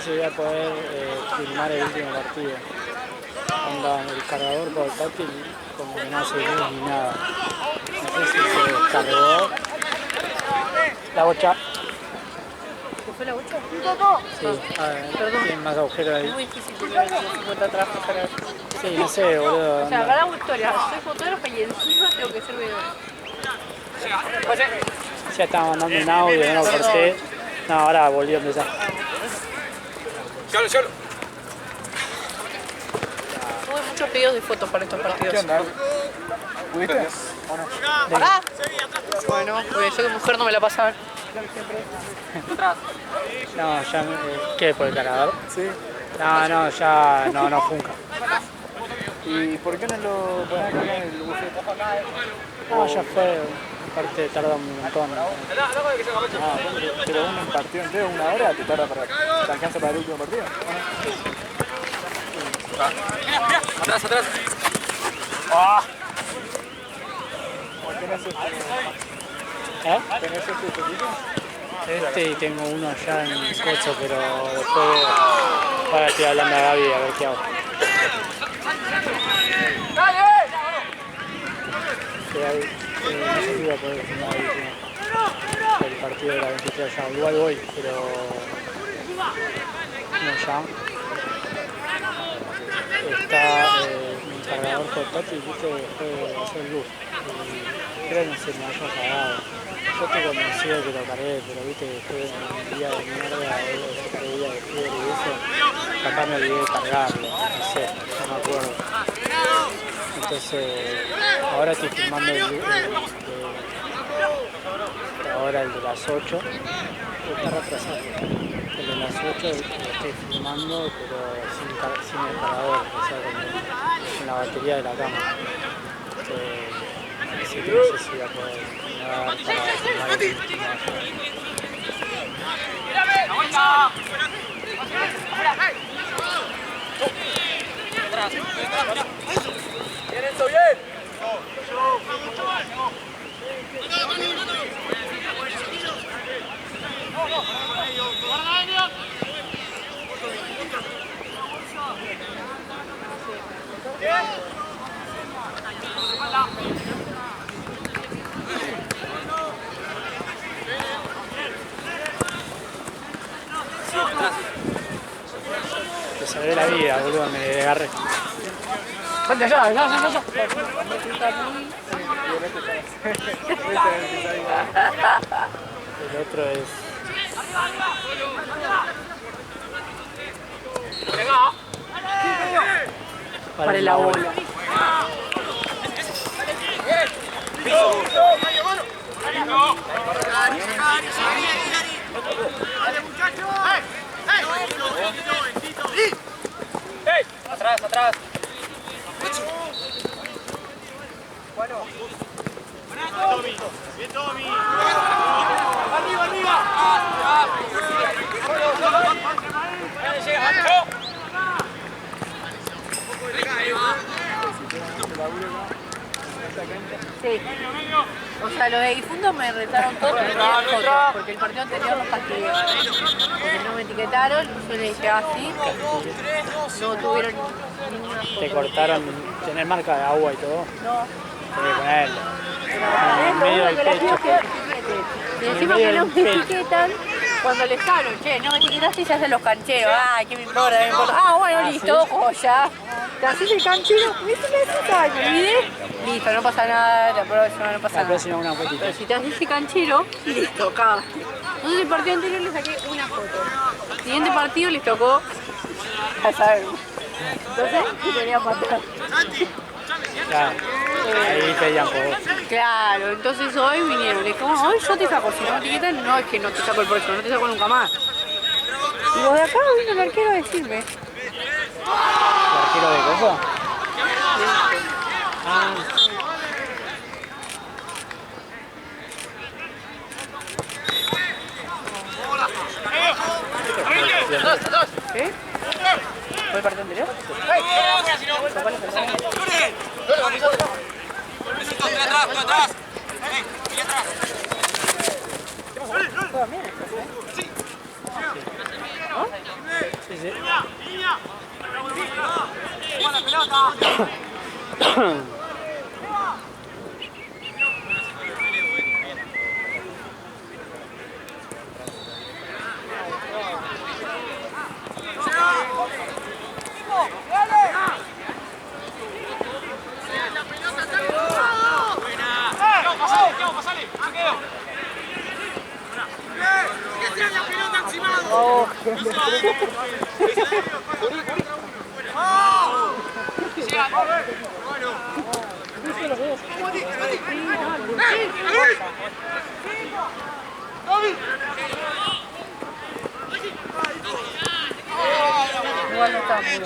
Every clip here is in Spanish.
si voy a poder filmar el último partido. Onda, el cargador portátil como que no hace luz ni nada. No sé si se descargó. La bocha. ¿Qué fue la bocha? Sí, a ver, tiene más agujeros ahí. Es muy difícil tener 50 trabajos para eso. Sí, no sé, boludo. O sea, acá hago historias, soy fotógrafa y encima tengo que ser veedora. Ya estaba mandando un audio, no lo corté. No, ahora volví a empezar. Chalo. Tuve muchos pedidos de fotos para estos partidos. ¿Qué onda? ¿Pudiste? ¿O no? ¿Acá? Bueno, pues yo de mujer no me la pasaba. No, ya ¿qué? ¿Por el cargador? Sí. No, ya no funca. ¿Y por qué no lo pones acá en el bufete? No, ya fue. Aparte tarda un montón. Pero un partido entero, 1 hora, te tarda para... ¿Te alcanza para el último partido? Atrás. ¡Ah! ¿Tenés ¿Tenés este chiquito? y tengo uno ya en el coche, pero después ahora estoy hablando a Gaby a ver qué hago. Que Gaby, no sé si voy a poder filmar el partido de la 23 ya. Igual voy, pero no ya. Está mi cargador portátil, viste, dejó de hacer luz. Y creo que se me haya apagado. Yo estoy convencido que lo cargué, pero viste que después de un día de mierda, otro día de fiebre y eso, capaz me olvidé de cargarlo, no sé, no me acuerdo. Entonces, ahora estoy filmando ahora el de las 8, está retrasado. El de las 8 lo estoy filmando, pero sin el cargador, o sea, con la batería de la cámara. Así que no sé si voy a poder filmar para filmar el último. Bien, Enzo, bien. Te salvé la vida, boludo, me agarré. ¡Vente allá! El otro es... Para la bola. Atrás. Bien, Tommy. Arriba. Sí. O sea, los de difuntos me retaron todos porque tenían fotos, porque el partido anterior los castigué. Porque no me etiquetaron, yo les dije así, no tuvieron ninguna foto. Te cortaron, tenés marca de agua y todo. No. Tenés que ponerlo. En Lo medio único del que les pido pecho. es que etiqueten. Y encima que no me etiquetan cuando les hablo, che, no me etiquetaste y se hacen los cancheros. Ay, ¿qué me importa? Ah, bueno, listo, joya. Te haces el canchero, me olvidé. Listo, no pasa nada, la próxima no pasa La nada. próxima una fotito. Pero si te haces ese canchero, listo, cagaste. Entonces el partido anterior le saqué una foto. El siguiente partido les tocó, ya sabemos. Entonces, me quería matar. Claro, ahí pedían por vos. Claro, entonces hoy vinieron, le dije, bueno, hoy yo te saco, si no me etiquetan, no es que no te saco el próximo, no te saco nunca más. Y los de acá vino el arquero a decirme. ¿El arquero de coso? Ah. ¿Qué? ¿Fue el partido anterior? Atrás. Juegan bien estos, ¿eh? Sí, sí. Oh. Igual no está muy bien.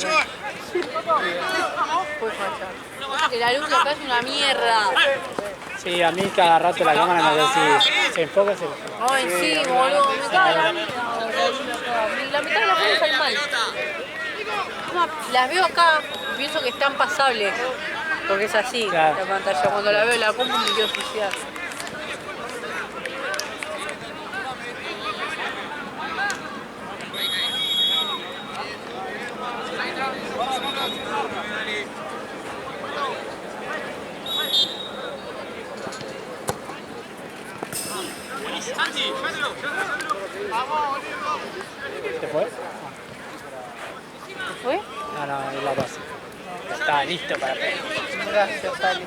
Fue falla. Que la luz acá es una mierda. Sí, a mí cada rato la cámara me hace así, se enfoca, se enfoca. Ay, sí, boludo, me cago en la vida. La mitad de las cosas salen mal. Las veo acá y pienso que están pasables. Porque es así, Claro. la pantalla. Cuando la veo en la compu me quiero suicidar. ¿Se fue? ¿Qué fue? No, no, es la base. Está listo para pegar. Gracias, Ali.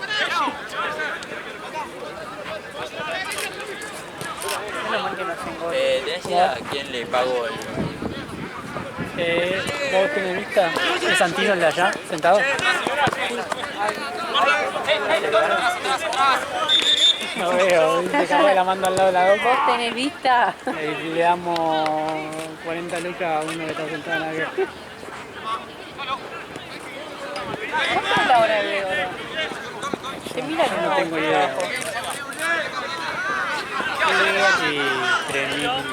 Menos mal que no tengo. ¿Tenés idea a quién le pagó el...? ¿Vos tenés vista? ¿Es Santino el de allá, sentado? No veo, dice que la mando al lado de la ¿Vos boca. tenés vista? Y le damos 40 lucas a uno que está sentado en la guerra. ¿Cuánto es la hora de oro? Se mira que No tengo idea. Y 3.000.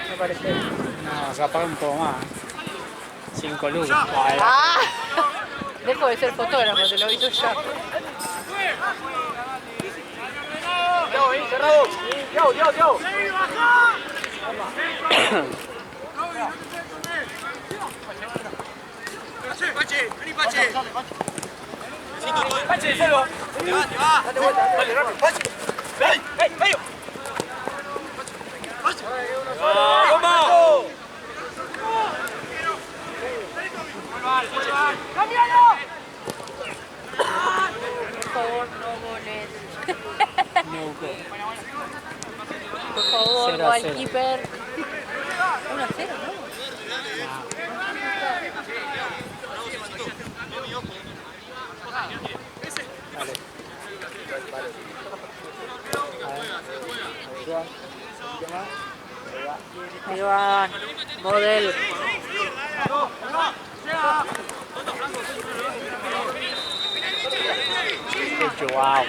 me parece. No, se apaga un poco más. 5 lucas. ¡Ah! Dejo de ser fotógrafo, te lo hizo ya. cerrado. Diego. Pache, vení Pache. Pache, salvo. Te va. Date vuelta. Dale, rápido. Pache. ¡Ey, medio! ¡Vamos! ¡Cámbialo! Por favor, no goles. No goal. Por favor, 0 a 0. goalkeeper. 1 a 0, ¿no? Vale. Ahí van. Model. Es Joao.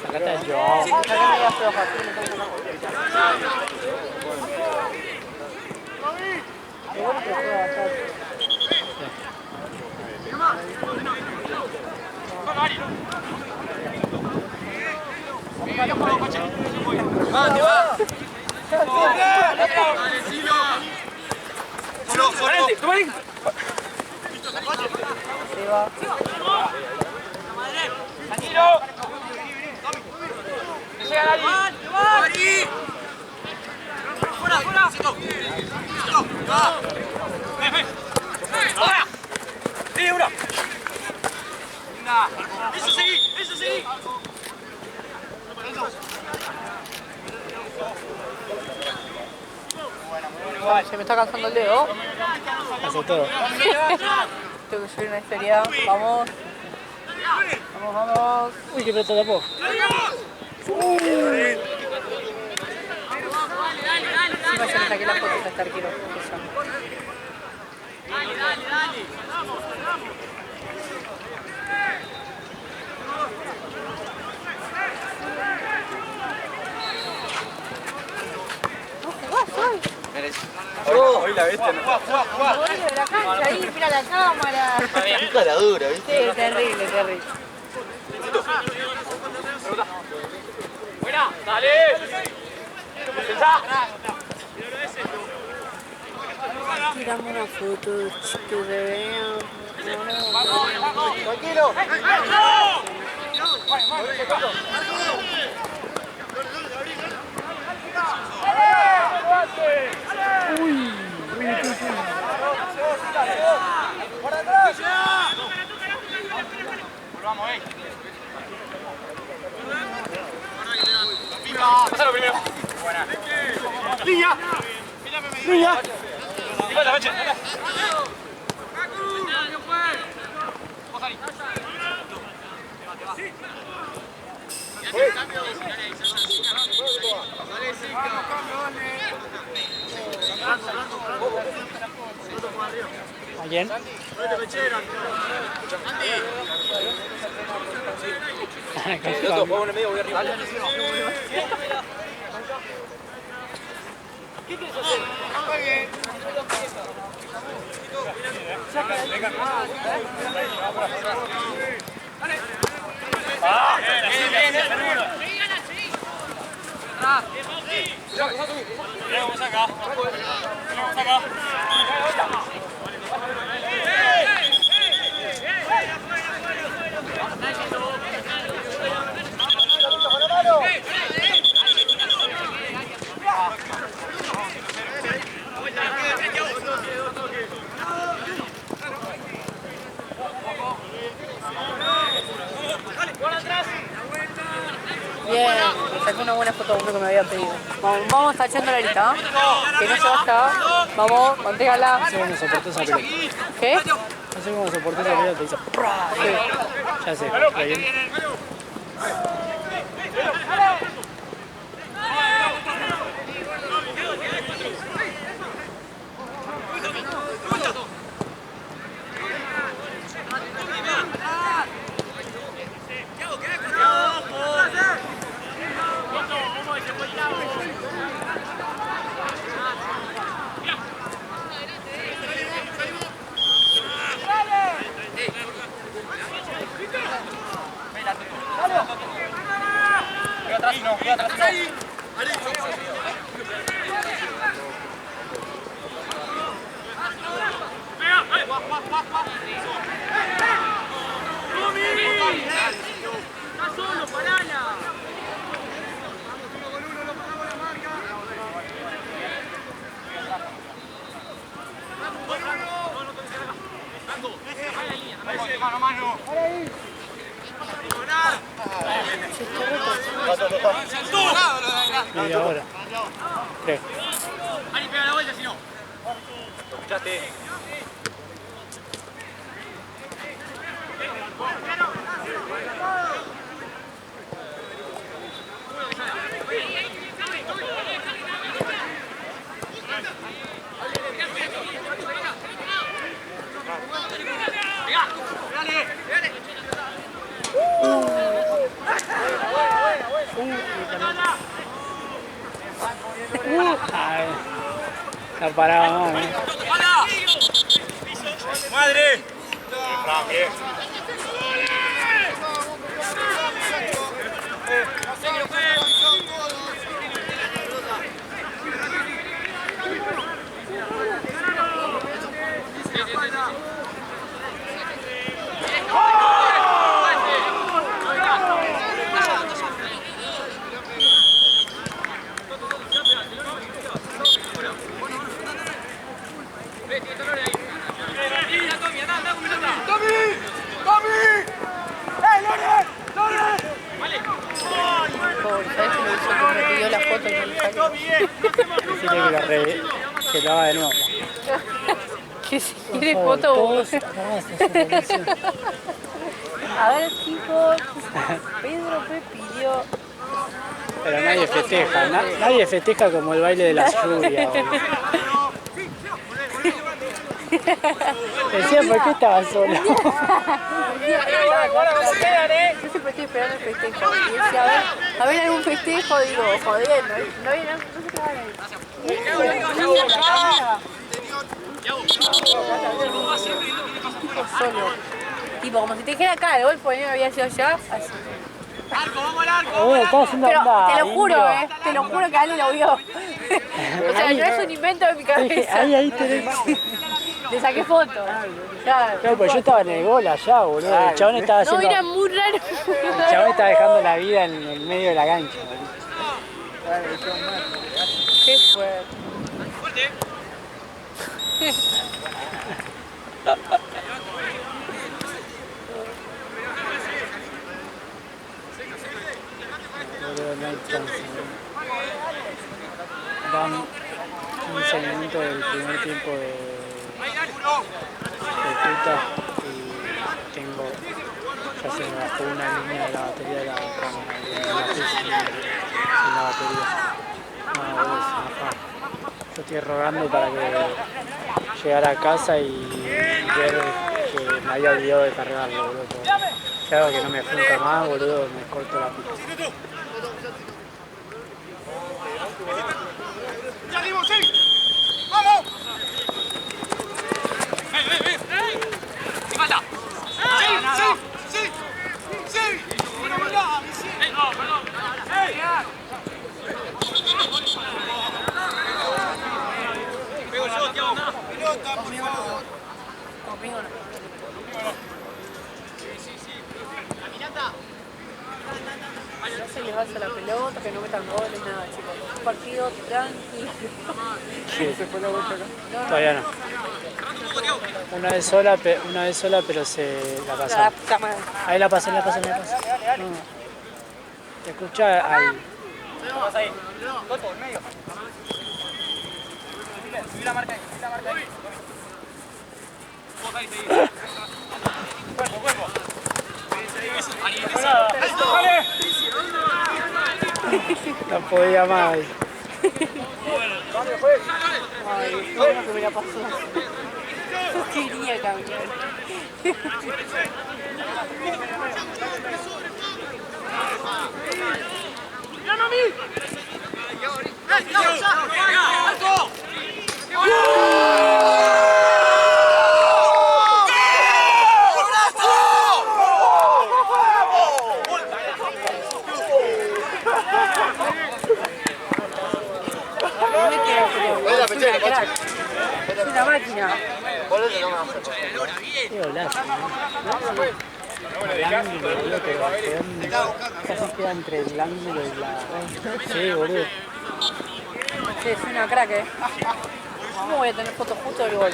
Sacate a Joao. Acá me da floja, sí, me tengo una Qué bueno que juega acá. Se va. Tranquilo. Llega Dani. Fuera. Ahora. Sí, uno. Eso seguí. Se me está cansando el dedo. Hace todo. Tengo que subir una historia. Vamos. Uy, qué pelota tapó. Encima yo le saqué la foto a este arquero. ¿No jugás hoy? Hoy la viste, ¿no? Vuelve de la cancha ahí, mira la cámara. Qué cara dura, ¿viste? Sí, terrible. Buena, dale. Pensá. Tiramos una foto, que se vean. Tranquilo. ¡Para atrás! Volvamos, Pásalo primero. Buena. Línea. Línea. Y falta, Meche. ¿A quién? Juego en el medio, voy arriba. ¿Qué quieres hacer? Vamos acá. Vamos acá. Bien, saqué una buena foto a uno que me había pedido. Vamos tachando la lista, ¿eh? Que no se basta. Vamos, mantégala. No sé cómo soportó esa pelota. ¿Qué? No sé cómo soportó esa pelota, te hizo. Sí. Ya sé, está bien. Media hora. Creo. Ari, pega la vuelta si no. Lo escuchaste. Ay, la paraba más, ¡Madre! Bien. Me pidió la foto y no le salió. Decirle que lo haga de nuevo. Que si quiere foto vos. A ver, chicos. Pedro me pidió. Pero nadie festeja, nadie festeja como el baile de la lluvia. Decía, ¿por qué estaba solo? Yo siempre estoy esperando el festejo. Y decía, a ver algún festejo, digo, joder, no viene, no se quedaban ahí. Solo. Tipo, como si te dijera acá, el gol por ahí había sido allá, así. ¡Arco, vamos al arco! Estaba haciendo Pero onda, te lo juro, indio. te lo juro que Ale lo vio. O sea, no es un invento de mi cabeza. Ahí tenés. Le saqué foto. Claro, No, pues yo estaba en el gol allá, boludo. El chabón estaba no, haciendo. era muy raro. El chabón estaba dejando la vida en el medio de la cancha, boludo. Qué fuerte. Boludo, no hay chance. Van 15 minutos del primer tiempo de puta y tengo, ya se me bajó una línea de la batería de la cámara, de la PC sin la batería. No, boludo, se me bajó. Yo estoy rogando para que llegara a casa y ver que me había olvidado de cargarlo, boludo. Si hago que no me funca más, boludo, me corto la pista. ¡Vamos! ¡Falta! ¡Sí! ¡Sí! ¡Sí! ¡Bueno, bueno! ¡No, perdón! ¡Pego yo, Tiago! ¡Pelota, por favor! Conmigo no. No se les alza la pelota, que no metan goles, nada, chicos. Un partido tranquilo. Sí. ¿Se fue la vuelta acá? Todavía no. Una vez sola, pero se la La pasaron. puta madre. Ahí la pasé. No. Te escucha ahí. Vas ahí. Toto, en medio. Subí la marca ahí. Vos ahí, seguí. Cuerpo. ¡Vale! No podía más. Ay, todo lo que me la pasó. Yo quería cambiar. Es una máquina. Qué golazo, ¿no? El ángulo, boludo, casi queda entre el ángulo y la... Sí, boludo. Sí, es una crack, ¿Cómo voy a tener fotos justo del gol?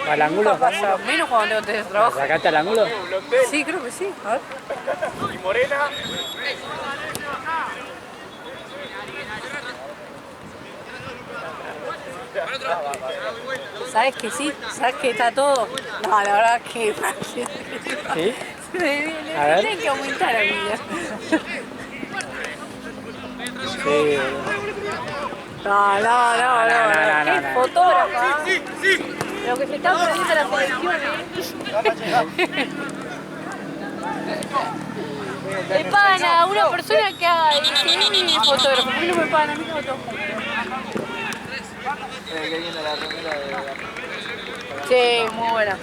¿Al ángulo? Nunca pasa, menos cuando tengo test de trabajo. ¿Sacaste al ángulo? Sí, creo que sí. A ver. Y Morena. ¿Sabes que sí? ¿Sabes que está todo? No, la verdad que... ¿Sí? Le A ver. tienen que aumentar a mí. Sí, boludo. No. ¿Qué no. fotógrafa? Sí. Lo que se está perdiendo la selección, Le pagan a una persona que haga mi fotógrafo. ¿Por qué no me pagan a mí fotógrafo? Que viene la remera de... Sí, muy buena.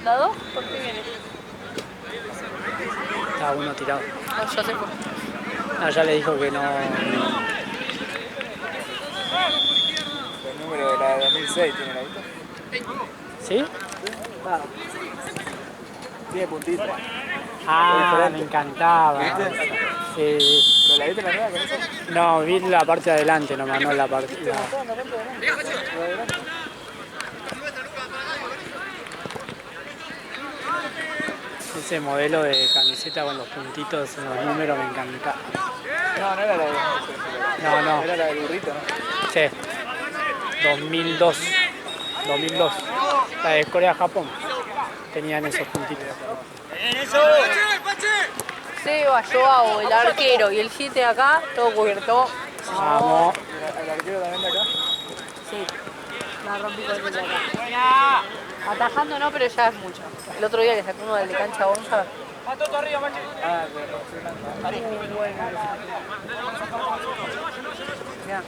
¿La 2? ¿Por qué viene? Estaba uno tirado. No, ya se fue. No, ya le dijo que no... El número de la 2006 tiene la vista. ¿Sí? Tiene puntitos. Ah, me encantaba. Sí. ¿Pero la viste la nueva con eso? No, vi la parte de adelante nomás, no la parte... Ese modelo de camiseta con los puntitos en los números me encanta. No era la de... No. Era la del burrito, ¿no? Sí. 2002. La de Corea-Japón. Tenían esos puntitos. Seba, Joao, el arquero y el 7 acá, todo cubierto. Vamos. ¿El arquero también de acá? Sí, la rompí con el de acá. Atajando no, pero ya es mucho. El otro día le sacó uno del de cancha Gonza. Ah, de Fernando. Muy bueno. Mirá.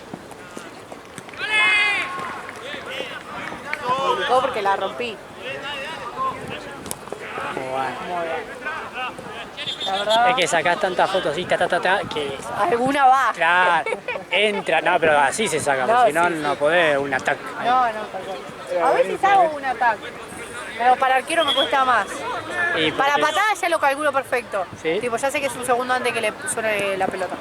Me complicó porque la rompí. Bueno. Muy bien. La verdad. Es que sacás tantas fotos así, que Alguna va. claro, entra, no, pero así se saca, No, porque si no, sí, no podés un ataque. No, tal cual. A veces hago un ataque. Pero para arquero me cuesta más. Y Para porque- patada ya lo calculo perfecto. ¿Sí? Tipo, ya sé que es un segundo antes que le suene la pelota.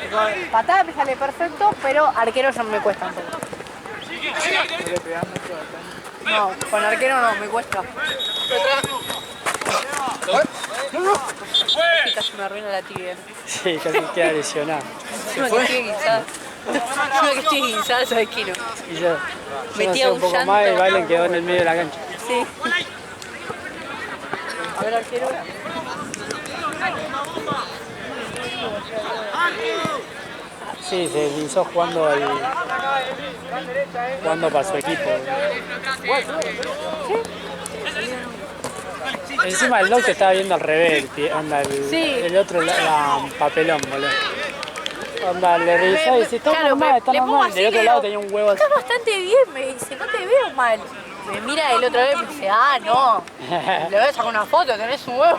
Tipo, patada me sale perfecto, pero arquero ya me cuesta un poco. No, con arquero no, me cuesta. Sí, casi me arruina la tibia. Sí, casi queda lesionado. Encima que estoy guinzada. Encima que estoy guinzada, ¿sabes qué no? Y yo no Metía sé, un un poco llanto. más y Bailen quedó en el medio de la cancha. Sí. A ver, arquero. Sí, se deslizó jugando para su equipo. Encima el Doc te estaba viendo al revés, anda Sí. el otro papelón, boludo. Onda, le revisaba y dice, está Claro, normal, está le pongo normal. así, Del otro le lado digo, tenía un huevo así. Está bastante bien, me dice, no te veo mal. Me mira del otro lado y me dice, ah, no. Le voy a sacar una foto, tenés un huevo.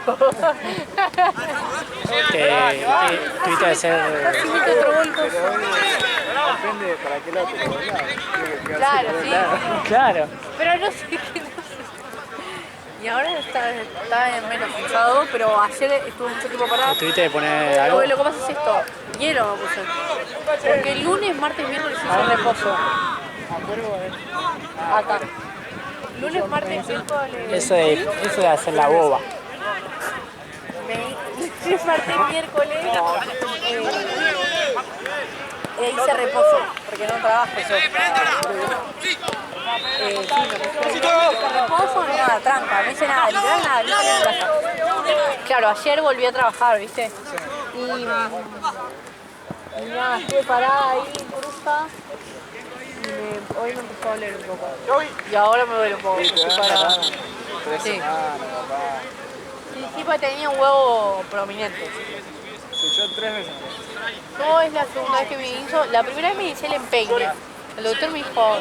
Tuviste de ser... Casi mete otro gol. Depende para qué lado te lo volás. Claro, sí. Claro. Pero no sé qué no sé. Y ahora está en menos cansado, pero ayer estuvo mucho tiempo parado. Tuviste de poner algo. Porque lo que pasa es esto, hielo me puse. Porque el lunes, martes, miércoles hice reposo. Acá. Lunes, martes, miércoles. Eso de hacer la boba. Lunes, martes, miércoles. Hice reposo, porque no trabajo yo. Sí, reposo, nada, tranca, no hice nada, literal nada, no salí de casa. Claro, ayer volví a trabajar, ¿viste? Y nada, estuve parada ahí en Cruzca y hoy me empezó a doler un poco. Y ahora me duele un poco, estoy parada. Sí. Y tipo tenía un huevo prominente. Yo 3 veces. No es la segunda vez que me hizo, la primera vez me hice el empeine. El doctor me dijo,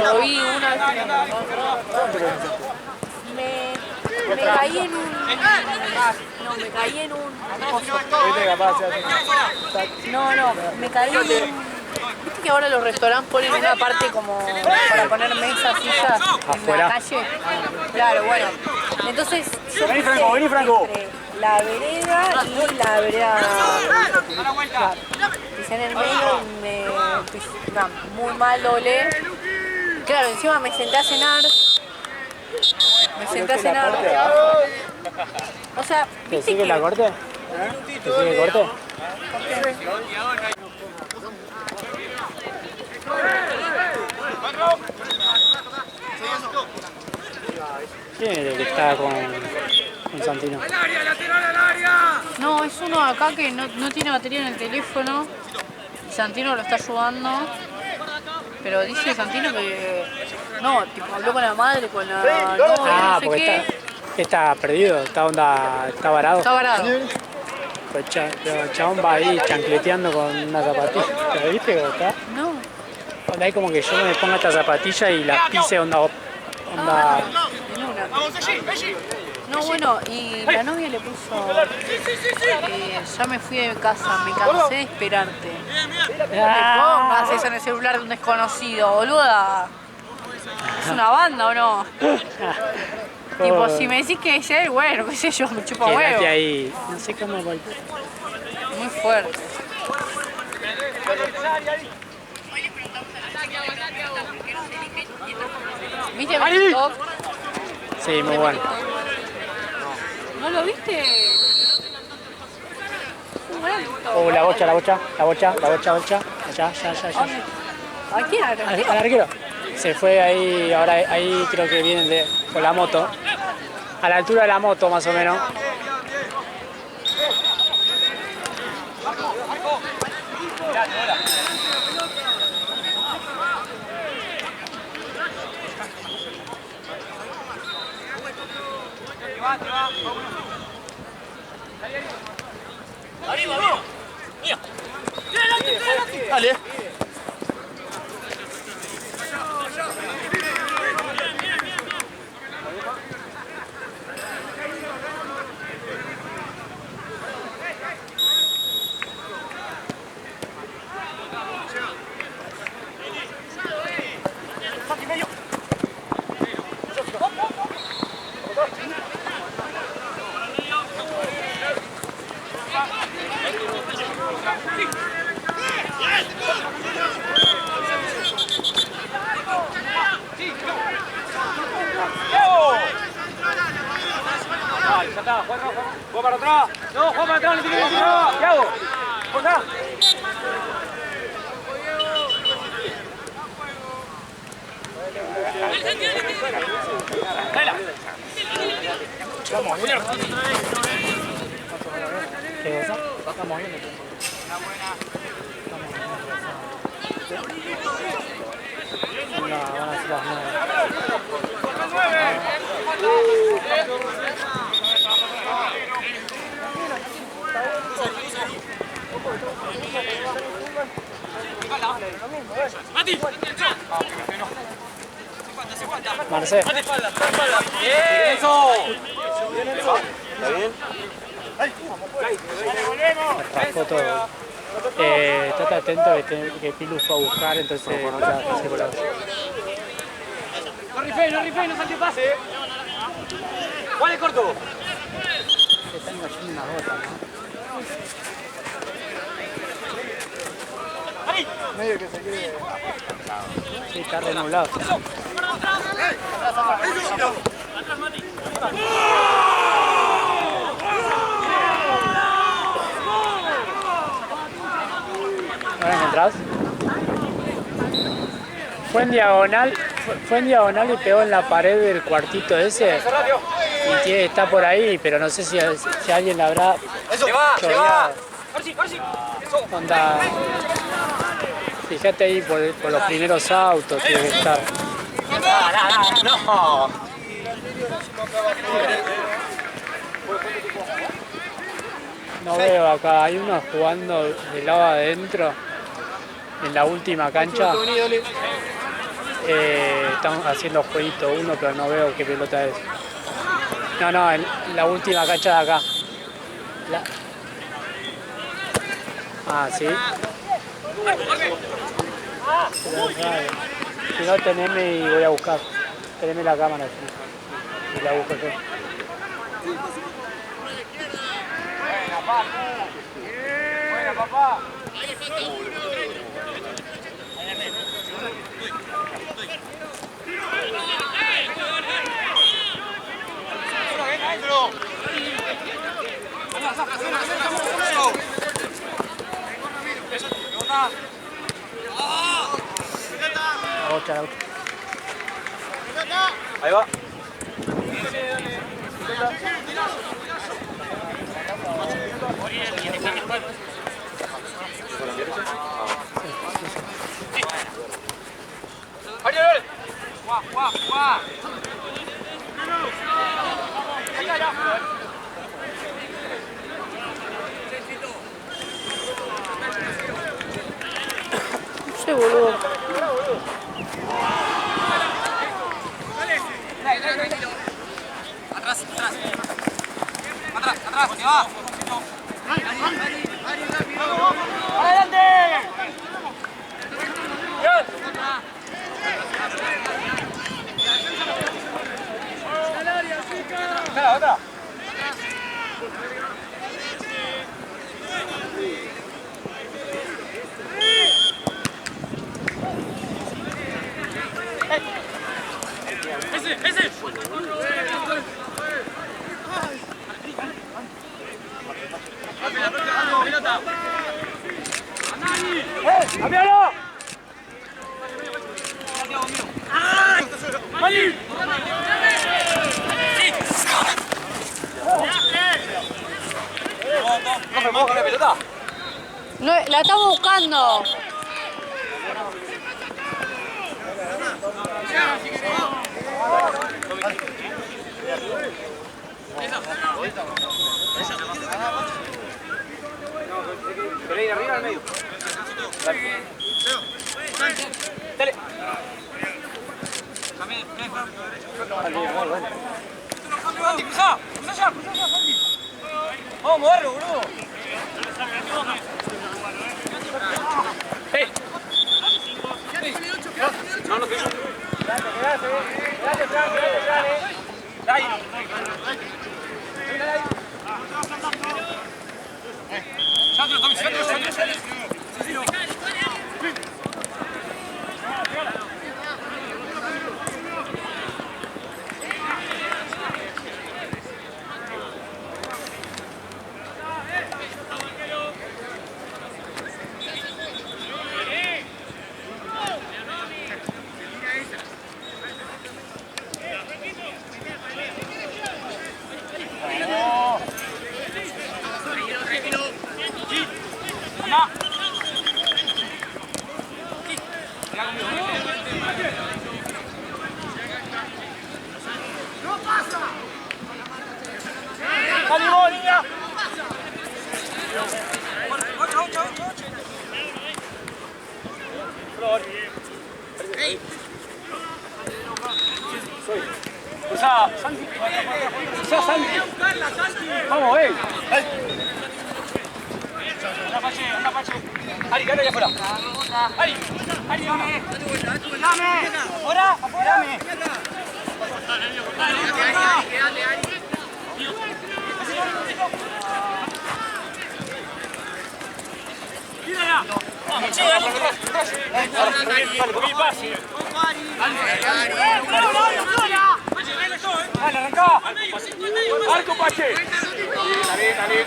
lo vi una vez me caí en un... No, me caí en un... Viste capaz se hace. No, me caí en un... ¿Viste que ahora los restaurantes ponen una parte como para poner mesas, sillas en Afuera. la calle? Claro, bueno. Entonces yo Vení, puse Franco, vení, Franco. entre la vereda y la vereda... Claro. Pisé en el medio y muy mal doblé. Claro, encima me senté a cenar. O sea, ¿Te ¿viste sigue que la corte? ¿Te sigue corte? ¿Quién es el que está con Santino? No, es uno acá que no tiene batería en el teléfono. Y Santino lo está ayudando. Pero dice Santino que... No, tipo, habló con la madre, con la novia, no sé Porque qué. está perdido, está varado. Está varado. Pero el chabón va ahí chancleteando con una zapatilla. ¿Te viste cómo está? No. Onda ahí como que yo me ponga esta zapatilla y la pise onda En una. No, bueno, y la novia le puso... ya me fui de casa, me cansé de esperarte. No te pongas eso en el celular de un desconocido, boluda. ¿Es una banda o no? Tipo, si me decís que es él, bueno, qué sé yo, me chupa huevo. Quédate ahí, no sé cómo va. Muy fuerte. ¿Viste mi TikTok? Sí, muy bueno. ¿No lo viste? Un gran TikTok. La bocha. Ya. ¿A quién era? Al arquero. Se fue ahí, ahora ahí creo que viene con la moto. A la altura de la moto más o menos. Dale. atrás, juega para atrás. No, juega para atrás, no tiene que decir nada. Thiago, juega. Vamos bien. ¿Qué cosa? Vamos bien. No, van a ser las 9. Marcelo. Eso. ¿Está bien? Raspó todo. Estate atento que Pilu fue a buscar, entonces ya se coló. No rifé, no salte pase. ¿Cuál es corto? Se están cayendo unas gotas, ¿no? Medio que se quiere... Sí, está renublado. ¿No encontrás? Fue en diagonal y pegó en la pared del cuartito ese. Y está por ahí, pero no sé si alguien la habrá choreado. Onda. Fíjate ahí por los primeros autos, tiene que estar. No. No veo acá, hay unos jugando del lado adentro, en la última cancha. Están haciendo jueguito uno, pero no veo qué pelota es. No, en la última cancha de acá. Ah, sí. Si no, teneme y voy a buscar. Teneme la cámara aquí. Y la busco yo. Buena, papá. Ahí va. Sí, boludo. Atrás, se va. ¡Adelante! Otra. Ese. Pelota. ¡Cambialo! ¡Mali! ¿Vamos con la pelota? No, la estamos buscando. Pero ahí arriba al medio. Dale. Cruzá ya. Vamos a moverlo, boludo. ¡Hey! No, no, que yo. Dale. Sandro, Tommy, Sandro. ¡Salimos, niña! Cruzá, Santi. Cruzá, Santi. Vamos, Anda, Pache, anda, Pache. Ari, quédate allá afuera. Ari, Ari, dame. Dame. Ahora, afuera. Dame. Dale, arrancá. Arco, Pache. Dale.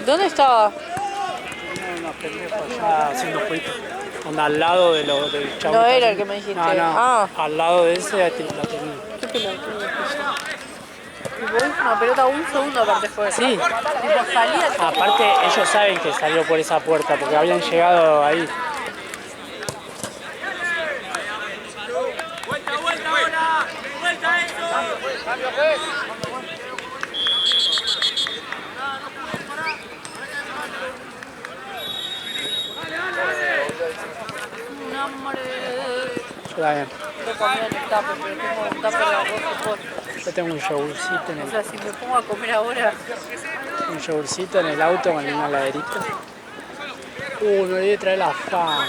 ¿Dónde estaba? Unos pendejos allá haciendo jueguito. Onda al lado de del chavo. No era el que me dijiste. No, no. Ah. Al lado de ese la tenía. ¿Qué pelota? Una pelota un segundo aparte fue. Sí. Tipo, salía. Aparte, ellos saben que salió por esa puerta porque habían llegado ahí. Vuelta ahora. Vuelta eso. Un hambre. Yo también. Yo comía en el tupper, pero tengo un tupper de arroz por. Yo tengo un yogurcito en O sea, si me pongo a comer ahora. un yogurcito en el auto con una heladerita. No debe traer la Fanta.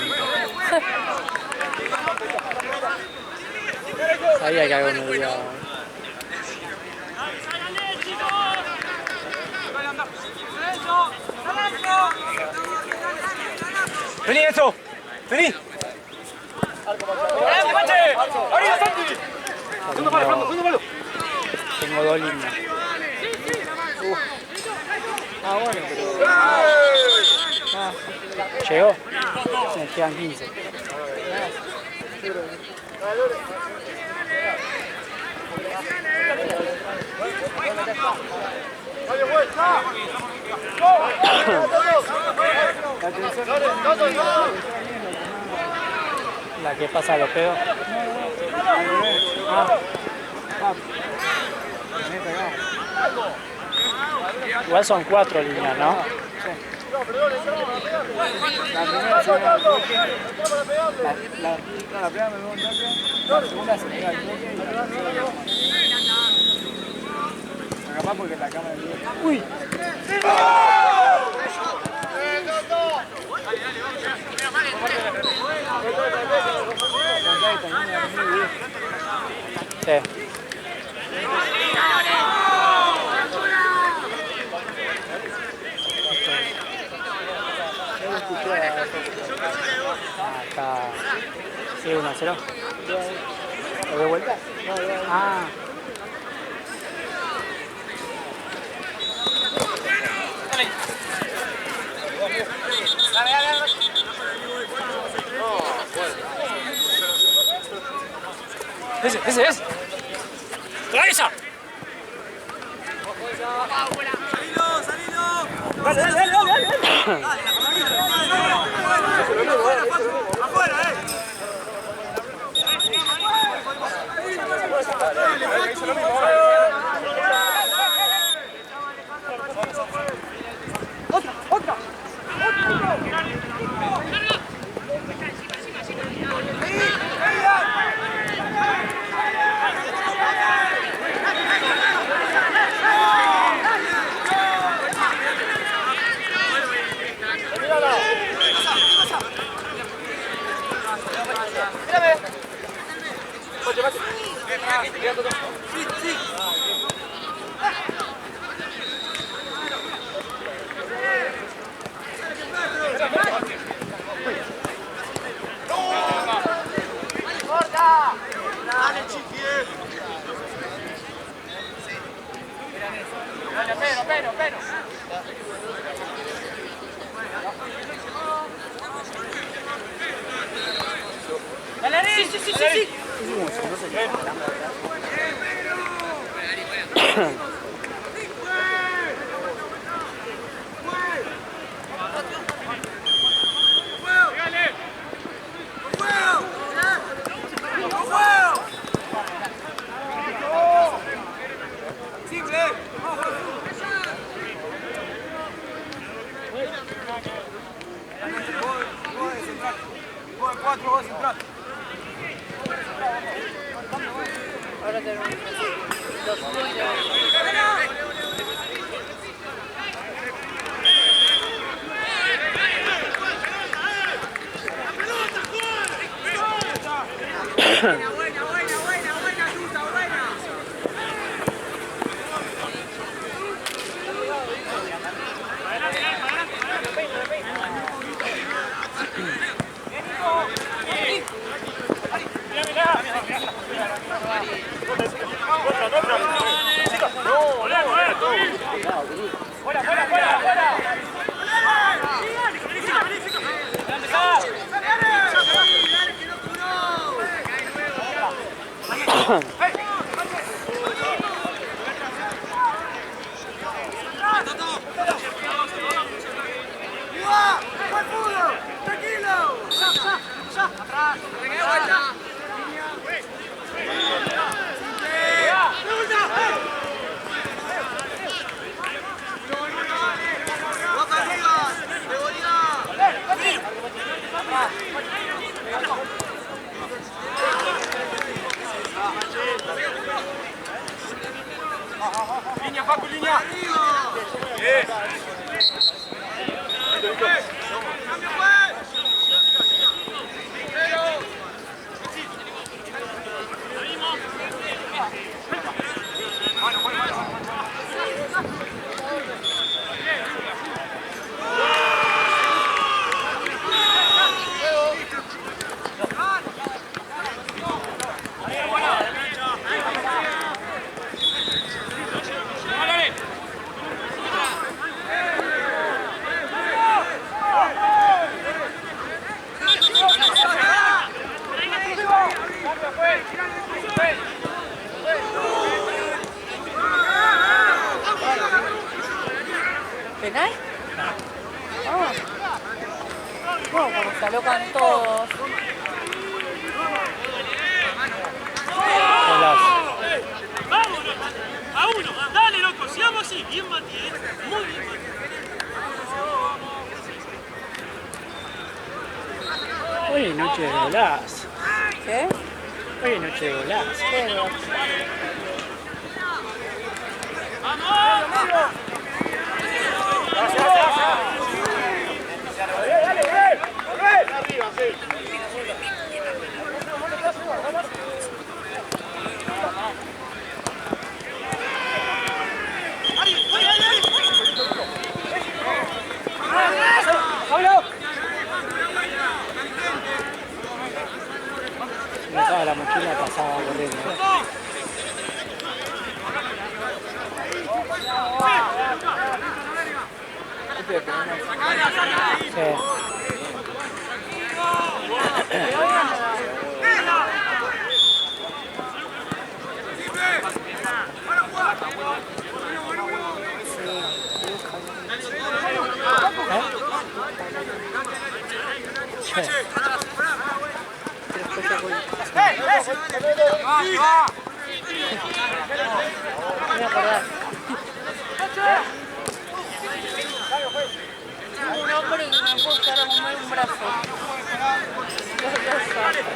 Sabía que algo me olvidaba. Vení, eso. Vení. ¡Arriba, Santi! Segundo palo. Tengo dos líneas. Bueno, pero... ¿Llegó? Me quedan 15. La que pasa a los pedos. Igual son 4 líneas, ¿no? La primera se pega al bloque. La primera me pegó un toque. La segunda se pega al bloque. Y la tercera capaz porque la cámara es bien. ¡Uy! Sí. Acá. Sí, 1-0. ¿Lo de vuelta? Ah. Ese es. ¡Trae esa! Hicimos eso, no sé qué. Ahora tenemos los tuyos. Línea, Paco, línea. ¿Penal? Ah. Bueno, como se alocan todos. ¡Vámonos! ¡A uno! ¡Dale, loco! ¡Sigamos así! Bien, Matías. Muy bien, Matías. Hoy es noche de golazo. ¿Qué? Hoy es noche de golazo. Pero... Si me dejaba la mochila pasaba corriendo. Sí. voy a acordar. Un hombre y me puedo echar a mover un brazo.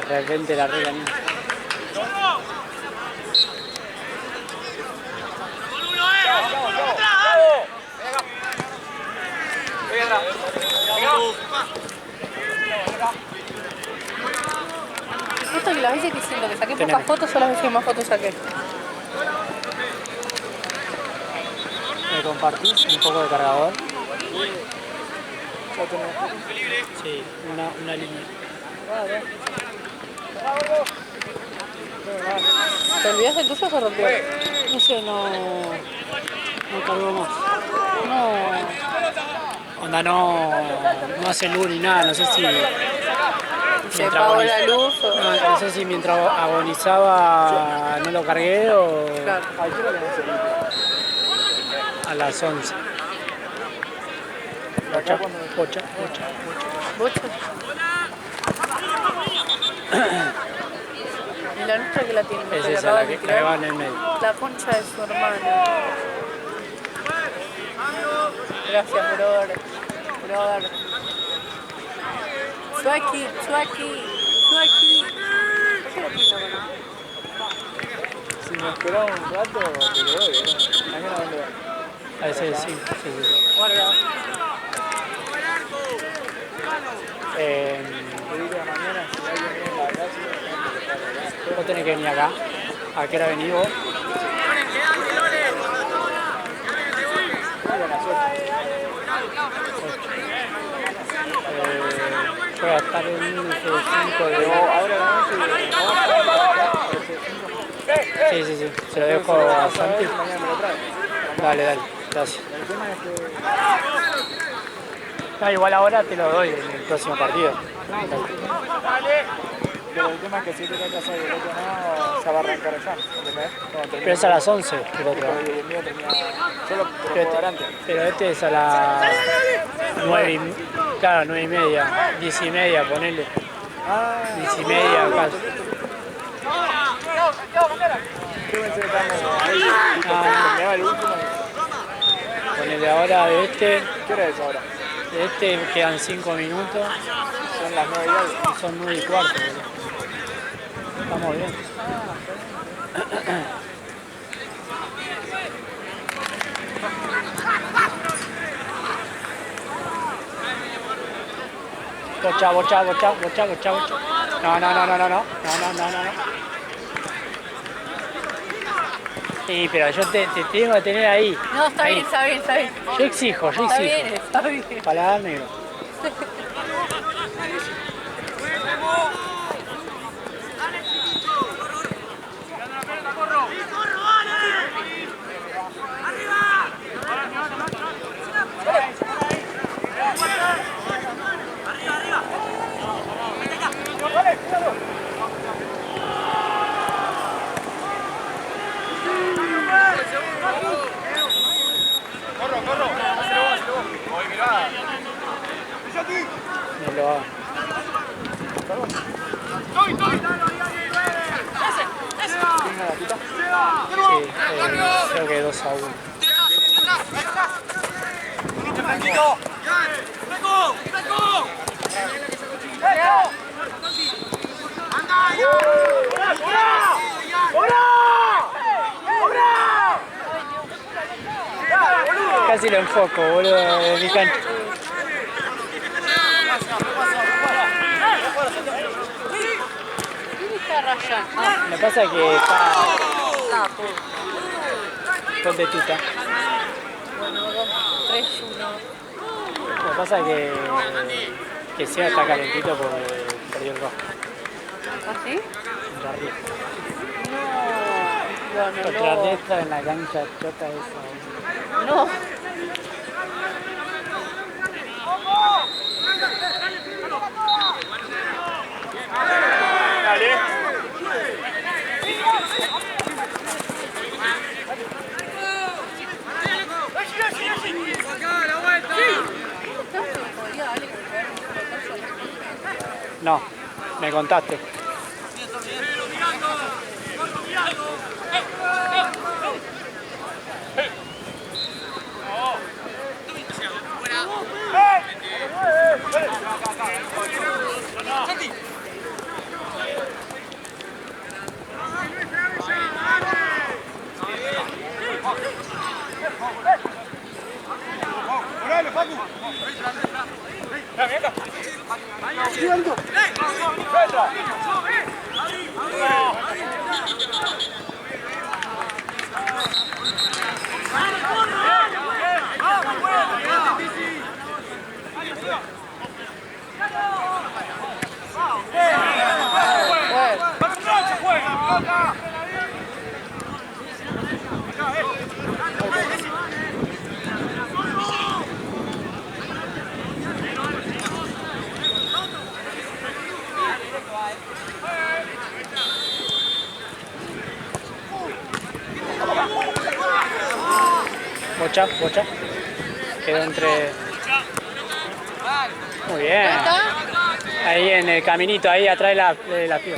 De repente la regla ni. Esto que las veces que siento que saqué pocas fotos son las veces que más fotos saqué. ¿Me compartís un poco de cargador? Sí, una línea. ¿Te olvidaste el tuyo o se rompió? No sé, no cargó más. No. Onda no hace luz ni nada, no sé si... Se apagó la luz o... No sé si mientras agonizaba no lo cargué o Claro. a las 11. Pocha. ¿Bocha? ¿Y la nuestra que la tiene? Es ¿Que esa, acaba la de que tirar? va en el medio. La concha de su hermana. Gracias, brother. Suaki. ¿Por qué la tiene la mano? Si me esperaba un rato, te lo doy, ¿no? Mañana dónde va. A ese sí. Guarda. Pedir a la mañana si alguien viene en la casa. Vos tenés que venir acá. ¿A qué hora venís vos? Voy a estar en un 5 de... Ahora la noche Sí. Se lo dejo a Santi. mañana me lo trae. Dale. Gracias. El tema es que No, igual ahora te lo doy en el próximo partido. pero el tema es que si te toca hacer el otro no, se va a arrancar allá. ¿Entendés? Pero es a las 11 el otro. Y el mío termina. Solo te lo puedo dar antes. Pero este es a las 9 claro, 9 y media, 10 y media, ponele. 10 y media, casi. Yo pensé que estábamos ahí. Terminaba el último. Ponele ahora de este. ¿Qué hora es ahora? De este quedan 5 minutos. Son las 9 y algo. Y son 9 y cuarto. Boludo. Estamos bien. Bocha. No. Sí, pero yo te tengo que tener ahí. No, está Ahí. bien. Yo exijo. Está bien. Paladar negro. No lo hago. ¿Tiene la tita? Sí, creo que 2-1. Casi lo enfoco, boludo, de mi cancha. ¿Quién está rayando? Me pasa que está ponte tuta. Bueno, 2-3-1. Me pasa que Seba está calentito porque perdió el rojo. ¿Así? Contra Riestra. No. Contra Riestra en la cancha chota esa. No. No, me contaste. Bocha, Bocha. Quedó entre... Muy bien. Ahí en el caminito, ahí atrás de la piba.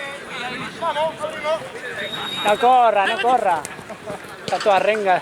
No corra, no corra. Está toda renga.